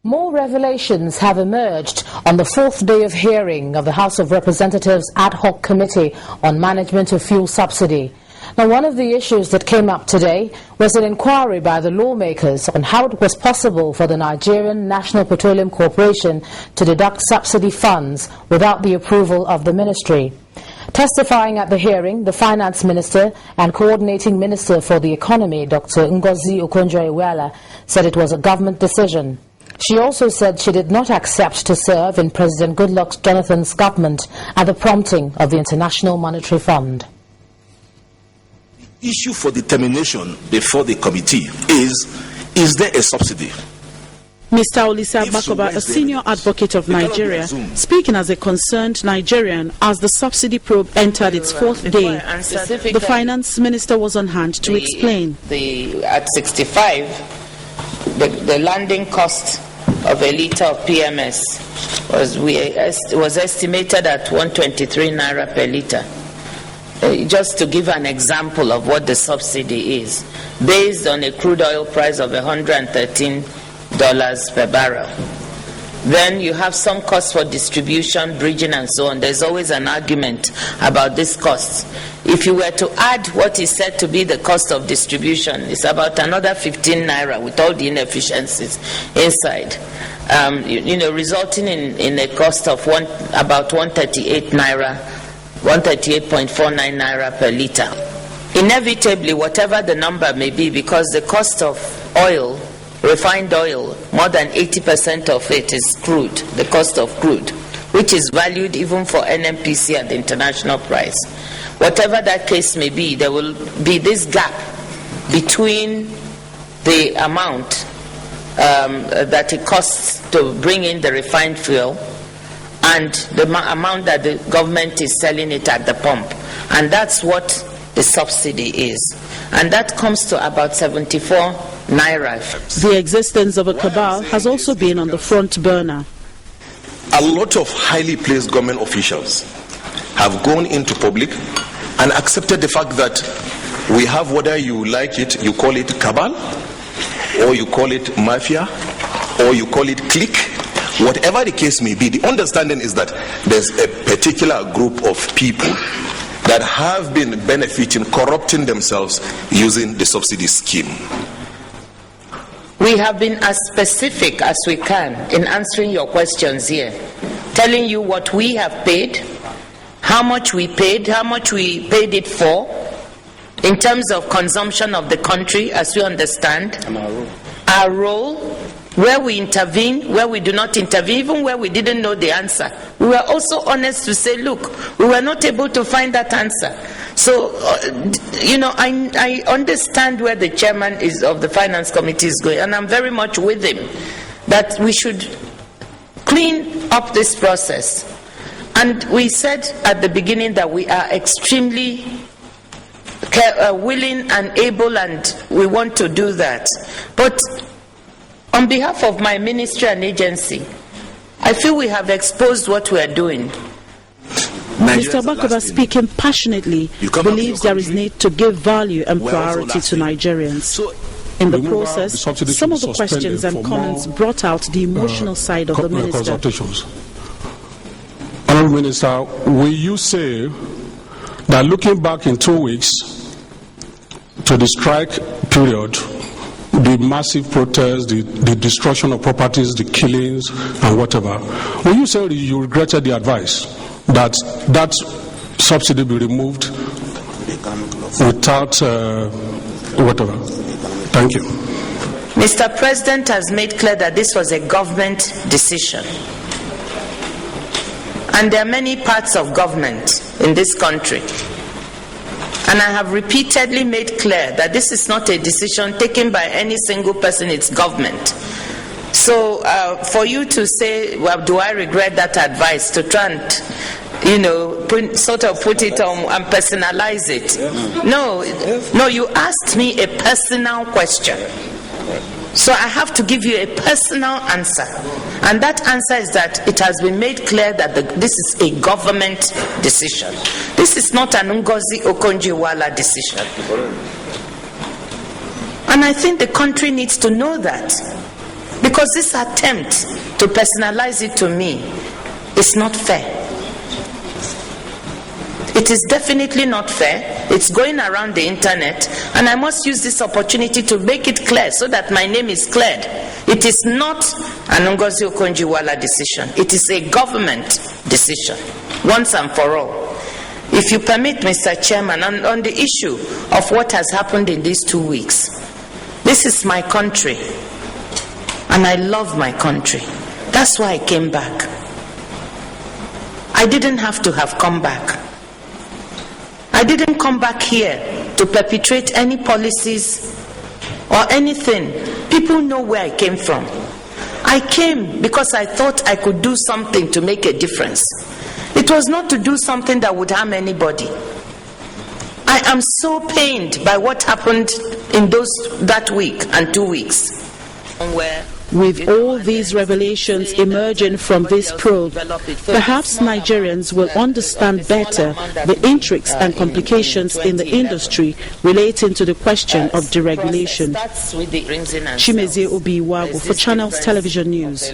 More revelations have emerged on the fourth day of hearing of the House of Representatives Ad Hoc Committee on Management of Fuel Subsidy. Now, one of the issues that came up today was an inquiry by the lawmakers on how it was possible for the Nigerian National Petroleum Corporation to deduct subsidy funds without the approval of the ministry. Testifying at the hearing, the Finance Minister and Coordinating Minister for the Economy, Dr. Ngozi Okonjo-Iweala, said it was a government decision. She also said she did not accept to serve in President Goodluck Jonathan's government at the prompting of the International Monetary Fund. The issue for determination before the committee is there a subsidy? Mr. Olisa Bakoba, a senior advocate of Nigeria, speaking as a concerned Nigerian as the Subsidy Probe entered its fourth day. The Finance Minister was on hand to explain. At 65, the landing cost of a litre of PMS was estimated at 123 naira per litre. Just to give an example of what the subsidy is, based on a crude oil price of $113 per barrel. Then you have some costs for distribution, bridging, and so on. There's always an argument about this cost. If you were to add what is said to be the cost of distribution, it's about another 15 naira with all the inefficiencies inside, resulting in a cost of about 138 naira. 138.49 naira per litre. Inevitably, whatever the number may be, because the cost of oil, refined oil, more than 80% of it is crude, the cost of crude, which is valued even for NMPC at the international price. Whatever that case may be, there will be this gap between the amount that it costs to bring in the refined fuel and the amount that the government is selling it at the pump. And that's what the subsidy is. And that comes to about 74 naira. The existence of a cabal has also been on the front burner. A lot of highly placed government officials have gone into public and accepted the fact that we have, whether you like it, you call it cabal, or you call it mafia, or you call it clique. Whatever the case may be, the understanding is that there's a particular group of people that have been benefiting, corrupting themselves using the subsidy scheme. We have been as specific as we can in answering your questions here, telling you what we have paid, how much we paid it for, in terms of consumption of the country as we understand, our role, where we intervene, where we do not intervene, even where we didn't know the answer. We were also honest to say, look, we were not able to find that answer. So, I understand where the chairman of the Finance Committee is going, and I'm very much with him, that we should clean up this process. And we said at the beginning that we are extremely willing and able, and we want to do that. But on behalf of my ministry and agency, I feel we have exposed what we are doing. Mr. Bakoba, speaking passionately, believes there is need to give value and priority to Nigerians. In the process, some of the questions and comments brought out the emotional side of the minister. Honourable Minister, will you say that looking back in 2 weeks to the strike period, the massive protests, the destruction of properties, the killings, and whatever, will you say you regretted the advice that that subsidy be removed without whatever? Thank you. Mr. President has made clear that this was a government decision. And there are many parts of government in this country. And I have repeatedly made clear that this is not a decision taken by any single person, it's government. So for you to say, well, do I regret that advice, to try and, put it on and personalize it. No, you asked me a personal question. So I have to give you a personal answer. And that answer is that it has been made clear that this is a government decision. This is not an Ngozi Okonjo-Iweala decision. And I think the country needs to know that. Because Because this attempt to personalize it to me is not fair. It is definitely not fair. It's going around the internet, and I must use this opportunity to make it clear so that my name is cleared. It is not an Ngozi Okonjo-Iweala decision. It is a government decision, once and for all. If you permit, Mr. Chairman, on the issue of what has happened in these 2 weeks, this is my country, and I love my country. That's why I came back. I didn't have to have come back. I didn't come back here to perpetrate any policies or anything. People know where I came from. I came because I thought I could do something to make a difference. It was not to do something that would harm anybody. I am so pained by what happened in that week and 2 weeks. With all these revelations emerging from this probe, perhaps Nigerians will understand better the intrigues and complications in the industry relating to the question of deregulation. Chimezie Obi-Iwagu for Channels Television News.